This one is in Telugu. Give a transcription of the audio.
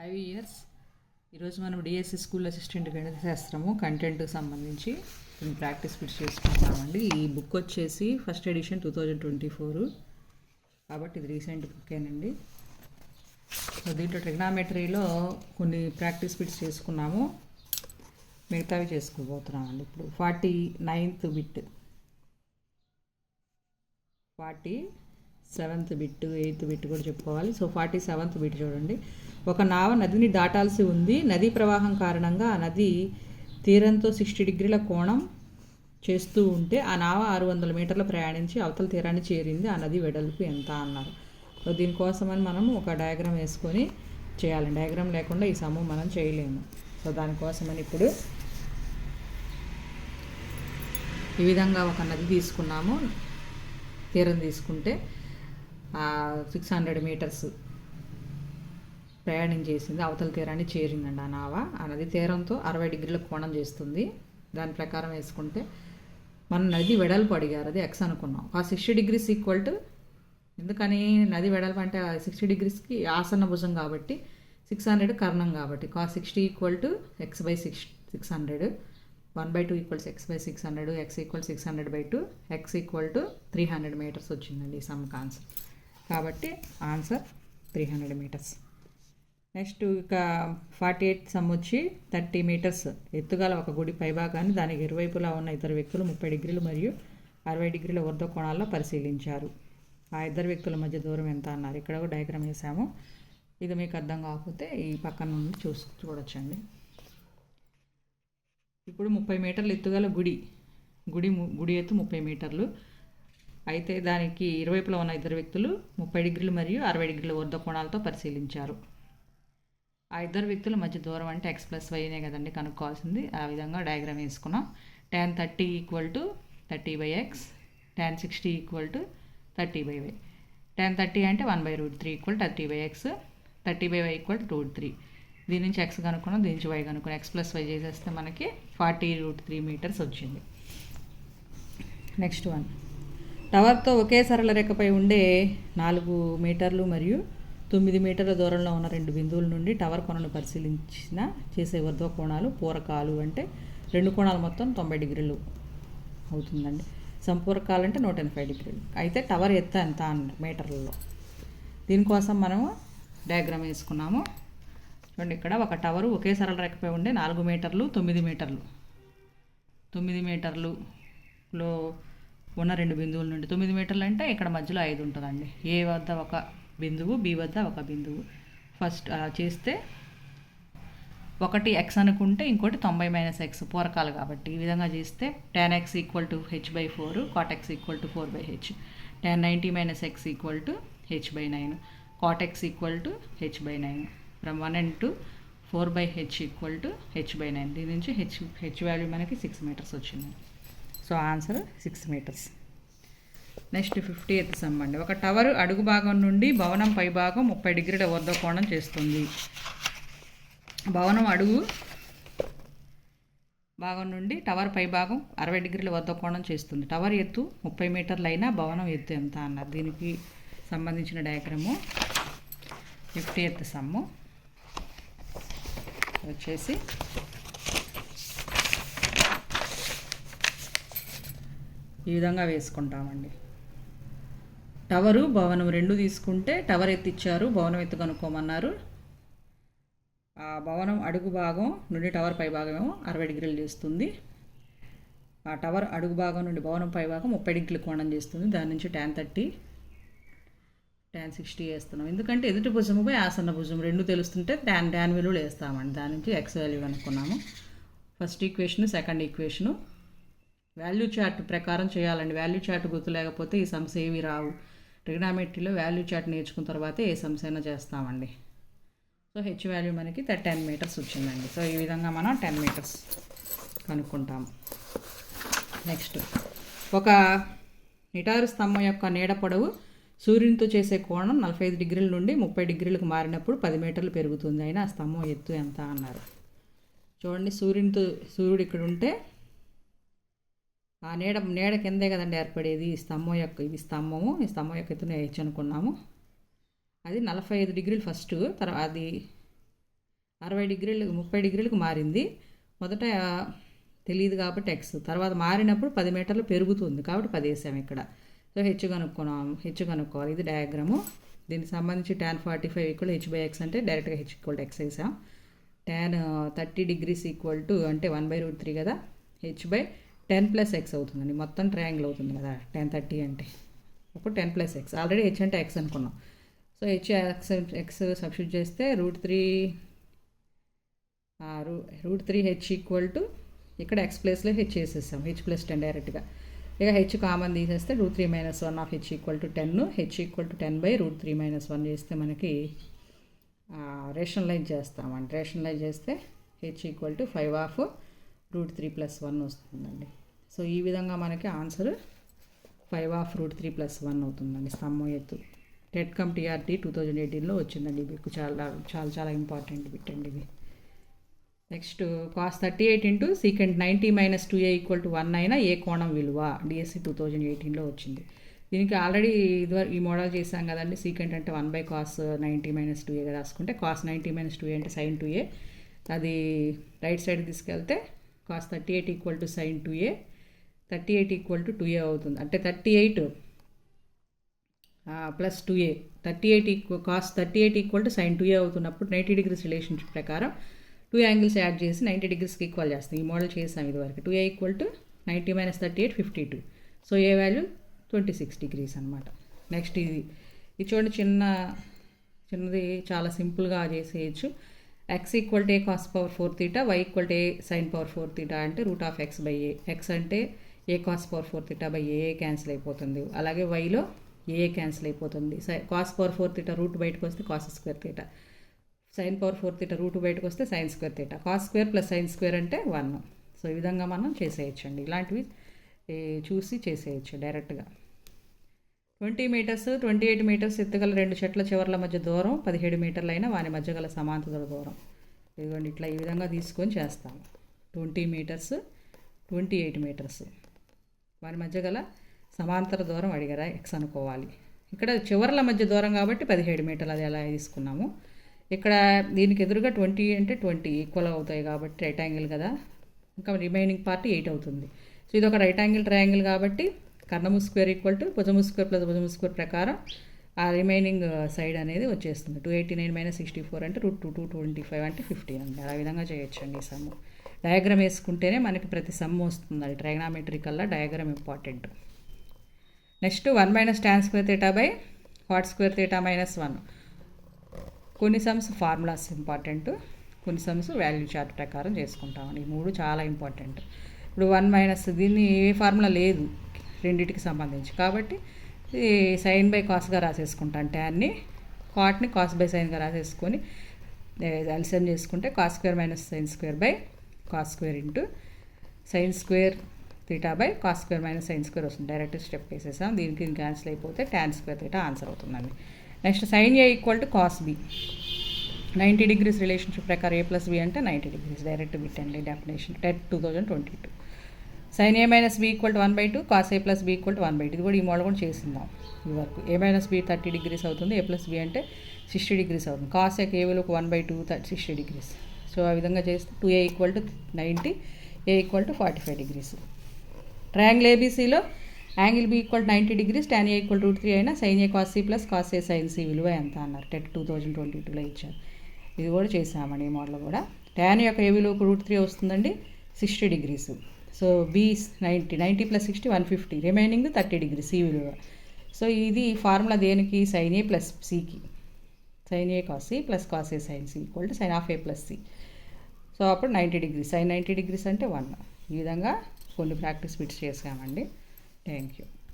5 ఇయర్స్. ఈరోజు మనం డిఎస్సి స్కూల్ అసిస్టెంట్ గణిత శాస్త్రము కంటెంట్కి సంబంధించి కొన్ని ప్రాక్టీస్ బిట్స్ చేసుకుంటామండి. ఈ బుక్ వచ్చేసి ఫస్ట్ ఎడిషన్ 2024, కాబట్టి ఇది రీసెంట్ బుక్కేనండి. సో దీంట్లో ట్రిగ్నామెట్రీలో కొన్ని ప్రాక్టీస్ బిట్స్ చేసుకున్నాము, మిగతావి చేసుకోబోతున్నామండి. ఇప్పుడు 49th bit, 47th bit, 8th bit కూడా చెప్పుకోవాలి. సో 47th బిట్ చూడండి. ఒక నావ నదిని దాటాల్సి ఉంది. నదీ ప్రవాహం కారణంగా ఆ నది తీరంతో 60 డిగ్రీల కోణం చేస్తూ ఉంటే ఆ నావ 600 మీటర్లు ప్రయాణించి అవతల తీరాన్ని చేరింది. ఆ నది వెడల్పు ఎంత అన్నారు. సో దీనికోసమని మనం ఒక డయాగ్రామ్ వేసుకొని చేయాలి. డయాగ్రామ్ లేకుండా ఈ సమ్ము మనం చేయలేము. సో దానికోసమని ఇప్పుడు ఈ విధంగా ఒక నది తీసుకున్నాము. తీరం తీసుకుంటే 600 మీటర్స్ ప్రయాణం చేసింది, అవతల తీరాన్ని చేరిందండి ఆ నావ. ఆ నది తీరంతో 60 డిగ్రీల కోణం చేస్తుంది. దాని ప్రకారం వేసుకుంటే మన నది వెడల్పు అడిగారు, అది ఎక్స్ అనుకున్నాం. ఆ 60 డిగ్రీస్ ఈక్వల్ టు, ఎందుకని నది వెడల్పు అంటే 60 డిగ్రీస్కి ఆసన్న భుజం కాబట్టి 600 కర్ణం కాబట్టి cos 60 equal to x by 600, 1/2 equals x by 600, x equal 600/2, x equal to 300 metres వచ్చిందండి ఈ సమ్కి ఆన్సర్. కాబట్టి ఆన్సర్ 300 మీటర్స్. నెక్స్ట్ ఇక 48th సమ్ వచ్చి 30 మీటర్స్ ఎత్తుగల ఒక గుడి పైభాగాన్ని దానికి ఇరువైపులా ఉన్న ఇద్దరు వ్యక్తులు 30 డిగ్రీలు మరియు 60 డిగ్రీల ఊర్ధ్వ కోణాల్లో పరిశీలించారు. ఆ ఇద్దరు వ్యక్తుల మధ్య దూరం ఎంత అన్నారు. ఇక్కడ కూడా డయాగ్రామ్ వేసాము. ఇది మీకు అర్థం కాకపోతే ఈ పక్కన నుండి చూడొచ్చండి. ఇప్పుడు 30 మీటర్లు ఎత్తుగల గుడి ఎత్తు 30 మీటర్లు అయితే దానికి ఇరువైపులా ఉన్న ఇద్దరు వ్యక్తులు 30 డిగ్రీలు మరియు 60 డిగ్రీల ఊర్ధ్వ కోణాలతో పరిశీలించారు. ఆ ఇద్దరు వ్యక్తుల మధ్య దూరం అంటే x + yనే కదండి కనుక్కోవాల్సింది. ఆ విధంగా డయాగ్రామ్ వేసుకున్నాం. tan 30 equal to 30/x, tan 60 equal to 30/y. tan 30 అంటే 1/√3 equal 30/x, 30/y equal to √3. దీని నుంచి x కనుక్కున్నాం, దీని నుంచి y కనుక్కున్నాం. x + y చేసేస్తే మనకి 40√3 మీటర్స్ వచ్చింది. నెక్స్ట్ వన్, టవర్తో ఒకే సరళ రేఖపై ఉండే 4 మీటర్లు మరియు 9 మీటర్ల దూరంలో ఉన్న 2 బిందువుల నుండి టవర్ కొనను పరిశీలించిన చేసే ఊర్ధ్వ కోణాలు పూరకాలు. అంటే 2 కోణాలు మొత్తం 90 డిగ్రీలు అవుతుందండి. సంపూరకాలు అంటే 180 డిగ్రీలు. అయితే టవర్ ఎత్తు ఎంత మీటర్లలో. దీనికోసం మనము డయాగ్రామ్ వేసుకున్నాము. చూడండి, ఇక్కడ ఒక టవరు ఒకే సరళ రేఖపై ఉండే 4 మీటర్లు 9 మీటర్లు 9 మీటర్లులో ఉన్న 2 బిందువుల నుండి 9 మీటర్లు అంటే ఇక్కడ మధ్యలో 5 ఉంటుందండి. ఏ వద్ద ఒక బిందువు, బి వద్ద ఒక బిందువు. ఫస్ట్ చేస్తే ఒకటి x అనుకుంటే ఇంకోటి 90 - x పూరకాలు కాబట్టి ఈ విధంగా చేస్తే tan x equal to h/4, cot x equal to 4/h, tan 90 - x equal to h/9, cot x equal to h/9. From 1 and 2 4/h equal to h/9. దీని నుంచి h వాల్యూ మనకి 6 మీటర్స్ వచ్చింది. So answer 6 metres. Next 50th sum అండి. ఒక టవర్ అడుగు భాగం నుండి భవనం పై భాగం 30 డిగ్రీల ఊర్ధ్వ కోణం చేస్తుంది. భవనం అడుగు భాగం నుండి టవర్ పై భాగం 60 డిగ్రీల ఊర్ధ్వ కోణం చేస్తుంది. టవర్ ఎత్తు 30 మీటర్లు అయినా భవనం ఎత్తు ఎంత అన్నారు. దీనికి సంబంధించిన డయాగ్రాము 50th సమ్ము వచ్చేసి ఈ విధంగా వేసుకుంటామండి. టవరు భవనం 2 తీసుకుంటే టవర్ ఎత్తు ఇచ్చారు, భవనం ఎత్తు కనుక్కోమన్నారు. ఆ భవనం అడుగు భాగం నుండి టవర్ పై భాగం ఏమో 60 డిగ్రీలు చేస్తుంది. ఆ టవర్ అడుగు భాగం నుండి భవనం పై భాగం 30 డిగ్రీలు కోణం చేస్తుంది. దాని నుంచి tan 30, tan 60 వేస్తున్నాం. ఎందుకంటే ఎదుటి భుజముపై ఆసన్న భుజం 2 తెలుస్తుంటే tan విలువలు వేస్తామండి. దాని నుంచి x వాల్యూ కనుక్కున్నాము. First equation, second equation value chart ప్రకారం చేయాలండి. వాల్యూ చార్ట్ గుర్తు లేకపోతే ఈ సమ్స్ ఏవి రావు. ట్రిగ్నామెట్రీలో వాల్యూ చార్ట్ నేర్చుకున్న తర్వాతే ఏ సమ్స్ అయినా చేస్తామండి. సో h వాల్యూ మనకి 10 మీటర్స్ వచ్చిందండి. సో ఈ విధంగా మనం 10 మీటర్స్ కనుక్కుంటాము. నెక్స్ట్, ఒక నిటారు స్తంభం యొక్క నీడ పొడవు సూర్యునితో చేసే కోణం 45 డిగ్రీల నుండి 30 డిగ్రీలకు మారినప్పుడు 10 మీటర్లు పెరుగుతుంది. అయినా ఆ స్తంభం ఎత్తు ఎంత అన్నారు. చూడండి, సూర్యుడు ఇక్కడ ఉంటే ఆ నీడ కిందే కదండి ఏర్పడేది. ఈ స్తంభం యొక్క ఈ స్తంభం యొక్క ఎత్తున h అనుకున్నాము. అది 45 డిగ్రీలు ఫస్ట్, తర్వాత అది 30 డిగ్రీలకు మారింది. మొదట తెలియదు కాబట్టి ఎక్స్, తర్వాత మారినప్పుడు 10 మీటర్లు పెరుగుతుంది కాబట్టి 10 వేసాము ఇక్కడ. సో హెచ్ కనుక్కోవాలి. ఇది డయాగ్రాము. దీనికి సంబంధించి tan 45 ఈక్వల్ h/x అంటే డైరెక్ట్గా h ఈక్వల్ x వేసాం. tan 30 డిగ్రీస్ ఈక్వల్ టు అంటే 1/√3 కదా, h/10 + x అవుతుందండి. మొత్తం ట్రయాంగిల్ అవుతుంది కదా tan 30 అంటే. అప్పుడు 10 + x, ఆల్రెడీ h అంటే x అనుకున్నాం. సో x సబ్స్టిట్యూట్ చేస్తే √3h ఈక్వల్ టు ఇక్కడ x ప్లేస్లో h వేసేసాం, h+10 డైరెక్ట్గా. ఇక h కామన్ తీసేస్తే √3 - 1 of h equal to 10, h equal to 10/√3 - 1 చేస్తే మనకి రేషనలైజ్ చేస్తామండి. రేషనలైజ్ చేస్తే h ఈక్వల్ టు 5 ఆఫ్ √3 + 1 వస్తుందండి. సో ఈ విధంగా మనకి ఆన్సర్ 5 ఆఫ్ √3 + 1 అవుతుందండి. స్తంభం ఎత్తు టెట్ కమ్ TRT 2018లో వచ్చిందండి. మీకు చాలా చాలా చాలా ఇంపార్టెంట్ బిట్ అండి ఇది. Next cos 38 into secant 90 - 2a equal to 1 అయినా ఏ కోణం విలువ డిఎస్సి 2018లో వచ్చింది. దీనికి ఆల్రెడీ ఈ మోడల్ చేసాం కదండి. సీకెంట్ అంటే 1/cos 90 - 2a రాసుకుంటే cos 90 - 2a అంటే sin 2a, అది రైట్ సైడ్ తీసుకెళ్తే cos 38 equal to sin 2a, 38 equal to 2a అవుతుంది. అంటే 38 + 2a, cos 38 equal to sin 2a అవుతున్నప్పుడు 90 డిగ్రీస్ రిలేషన్షిప్ ప్రకారం 2 యాంగిల్స్ యాడ్ చేసి 90 డిగ్రీస్కి ఈక్వల్ చేస్తాం. ఈ మోడల్ చేసాం ఇదివరకు. 2a equal to 90 - 38 52. So A value 26 degrees అనమాట. నెక్స్ట్ ఇది చూడండి, చిన్నది చాలా సింపుల్గా చేసేయచ్చు. x equal to a cos power 4θ, y equal to a sin power 4θ అంటే √(x/a). x అంటే a cos power 4θ /a cancel అయిపోతుంది. అలాగే వైలో a క్యాన్సిల్ అయిపోతుంది. cos పవర్ 4θ రూట్ బయటకు వస్తే cos²θ, sin పవర్ 4θ రూట్ బయటకు వస్తే sin²θ, cos² + sin² అంటే 1. సో ఈ విధంగా మనం చేసేయచ్చండి. ఇలాంటివి చూసి చేసేయచ్చు డైరెక్ట్గా. 20 మీటర్స్ 28 మీటర్స్ ఎత్తుగల 2 చెట్ల చివర్ల మధ్య దూరం 17 మీటర్లు అయినా వాని మధ్య గల సమాంతర దూరం. ఇదిగోండి ఇట్లా ఈ విధంగా తీసుకొని చేస్తాము. 20 మీటర్స్ 28 మీటర్స్ వాని మధ్య గల సమాంతర దూరం అడిగారా, x అనుకోవాలి. ఇక్కడ చివర్ల మధ్య దూరం కాబట్టి 17 మీటర్లు, అది ఎలా తీసుకున్నాము. ఇక్కడ దీనికి ఎదురుగా 20 అంటే 20 ఈక్వల్ అవుతాయి కాబట్టి రైట్ యాంగిల్ కదా, ఇంకా రిమైనింగ్ పార్ట్ 8 అవుతుంది. సో ఇది ఒక రైట్ యాంగిల్ ట్రయాంగిల్ కాబట్టి కర్ణము స్క్వేర్ ఈక్వల్ టు భుజము స్క్వేర్ + భుజము స్క్వేర్ ప్రకారం ఆ రిమైనింగ్ సైడ్ అనేది వచ్చేస్తుంది. 289 - 64 అంటే √2 225 అంటే 15 అండి. ఆ విధంగా చేయొచ్చండి. ఈ సమ్ము డయాగ్రామ్ వేసుకుంటేనే మనకి ప్రతి సమ్ము వస్తుంది. అది ట్రైగ్నామెట్రికల్లా diagram important. Next 1 - tan²θ cot²θ - 1. కొన్ని సమ్స్ ఫార్ములాస్ ఇంపార్టెంట్, కొన్ని సమ్స్ వాల్యూ చార్ట్ ప్రకారం చేసుకుంటామండి. ఈ 3 చాలా ఇంపార్టెంట్. ఇప్పుడు 1 - దీన్ని ఏ ఫార్ములా లేదు రెండింటికి సంబంధించి కాబట్టి sin/cosగా రాసేసుకుంటాను. ట్యాన్ని కాట్ని cos/sinగా రాసేసుకొని ఎల్సిఎం చేసుకుంటే cos² - sin² cos² into sin² θ cos² - sin² వస్తుంది. డైరెక్ట్ స్టెప్ వేసేసాం. దీనికి క్యాన్సిల్ అయిపోతే tan²θ ఆన్సర్ అవుతుందండి. Next sin a equal to cos b. 90 degrees relationship ప్రకారం a + b అంటే 90 డిగ్రీస్. డైరెక్ట్ బిట్ అండి definition TET 2022. sin a - b equal to 1/2, cos a + b equal to 1/2. ఇది కూడా ఈ మోడల్ కూడా చేసిందాం ఈ వరకు. a - b 30 డిగ్రీస్ అవుతుంది, a + b అంటే 60 డిగ్రీస్ అవుతుంది. cos a కేవలం 1/2 60 డిగ్రీస్. సో ఆ విధంగా చేస్తే 2a equal to 90, a equal to 45 degrees. Triangle ఏబీసీలో angle b equal 90 degrees, tan a equal √3 అయినా sin a cos c + cos a sin c విలువ ఎంత అన్నారు. టెట్ 2022లో ఇచ్చారు. ఇది కూడా చేసామండి ఈ మోడల్ కూడా. tan యొక్క ఏ విలువకు √3 వస్తుందండి 60 degrees. So b 90 + 60 150, remaining 30 degrees ఈ విలువ. సో ఇది ఫార్ములా దేనికి, sin a + cకి. sin a cos c + cos a sin c equal to sin of a + c. So అప్పుడు 90 డిగ్రీస్, sin 90 డిగ్రీస్ అంటే 1. ఈ విధంగా కొన్ని ప్రాక్టీస్ బిట్స్ చేసామండి. Thank you.